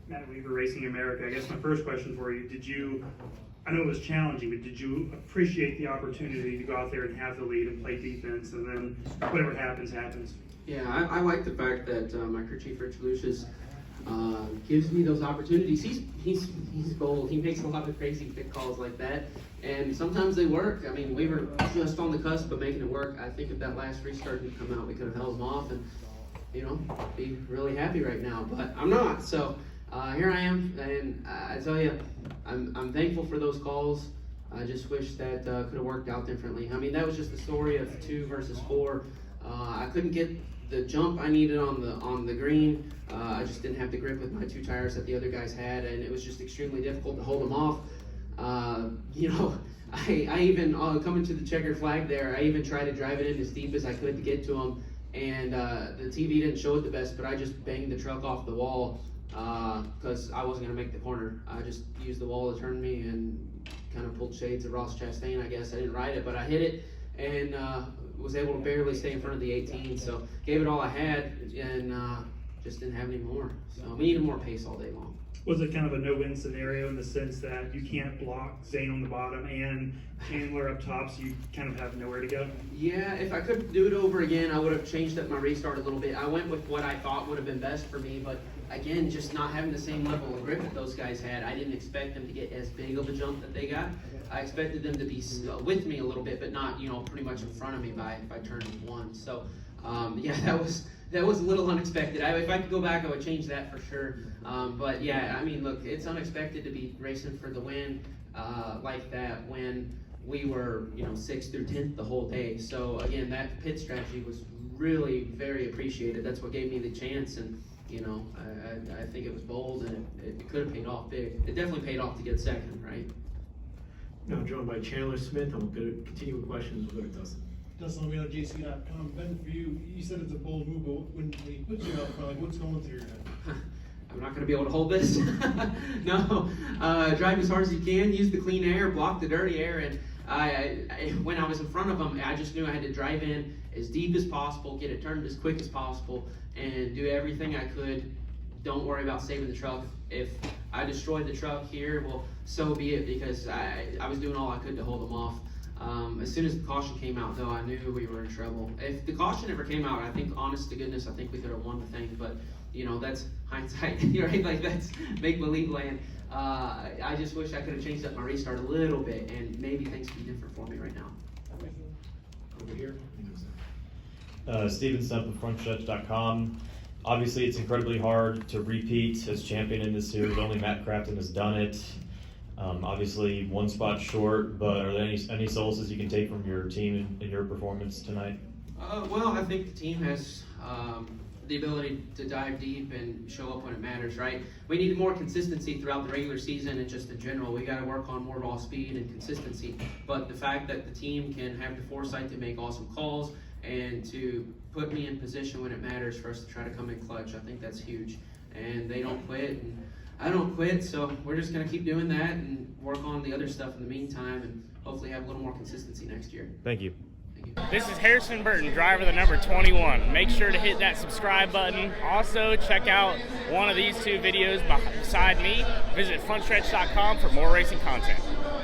Matt Weaver, Racing America. I guess my first question for you, I know it was challenging, but did you appreciate the opportunity to go out there and have the lead and play defense, and then whatever happens, happens? Yeah, I like the fact that my crew chief, Rich Lucius, gives me those opportunities. He's bold. He makes a lot of crazy pick calls like that, and sometimes they work. I mean, we were just on the cusp of making it work. I think if that last restart didn't come out, we could have held him off and, be really happy right now. But I'm not. So here I am, and I tell you, I'm thankful for those calls. I just wish that could have worked out differently. I mean, that was just the story of 2 versus 4. I couldn't get the jump I needed on the green. I just didn't have the grip with my 2 tires that the other guys had, and it was just extremely difficult to hold them off. I even coming to the checkered flag there, I even tried to drive it in as deep as I could to get to them, and the TV didn't show it the best, but I just banged the truck off the wall because I wasn't going to make the corner. I just used the wall to turn me and kind of pulled shades of Ross Chastain, I guess. I didn't ride it, but I hit it and was able to barely stay in front of the 18, so gave it all I had and just didn't have any more. So we needed more pace all day long. Was it kind of a no-win scenario in the sense that you can't block Zane on the bottom and Chandler up top, so you kind of have nowhere to go? Yeah, if I could do it over again, I would have changed up my restart a little bit. I went with what I thought would have been best for me, but again, just not having the same level of grip that those guys had. I didn't expect them to get as big of a jump that they got. I expected them to be with me a little bit, but not, pretty much in front of me by turn 1. So, yeah, that was a little unexpected. If I could go back, I would change that for sure. But yeah, I mean, look, it's unexpected to be racing for the win like that when we were, 6th through 10th the whole day. So again, that pit strategy was really very appreciated. That's what gave me the chance, and I think it was bold, and it could have paid off big. It definitely paid off to get second, right? Now joined by Chandler Smith, and we're going to continue with questions. We'll go to Dustin. Dustin O'Meara, JC.com. Ben, for you said it's a bold move, but when he puts you up front, what's going through your head? I'm not going to be able to hold this. No, drive as hard as you can, use the clean air, block the dirty air, and when I was in front of him, I just knew I had to drive in as deep as possible, get it turned as quick as possible, and do everything I could. Don't worry about saving the truck. If I destroyed the truck here, well, so be it, because I was doing all I could to hold them off. As soon as the caution came out, though, I knew we were in trouble. If the caution ever came out, I think, honest to goodness, I think we could have won the thing. But, that's hindsight, right? Like, that's make-believe land. I just wish I could have changed up my restart a little bit, and maybe things would be different for me right now. Over here. Steven Stumpf of Frontstretch.com. Obviously, it's incredibly hard to repeat as champion in this series. Only Matt Crafton has done it. Obviously, 1 spot short, but are there any solaces you can take from your team in your performance tonight? Well, I think the team has the ability to dive deep and show up when it matters, right? We need more consistency throughout the regular season and just in general. We got to work on more raw speed and consistency. But the fact that the team can have the foresight to make awesome calls and to put me in position when it matters for us to try to come in clutch, I think that's huge. And they don't quit, and I don't quit, so we're just going to keep doing that and work on the other stuff in the meantime and hopefully have a little more consistency next year. Thank you. This is Harrison Burton, driver the number 21. Make sure to hit that subscribe button. Also, check out one of these 2 videos beside me. Visit Frontstretch.com for more racing content.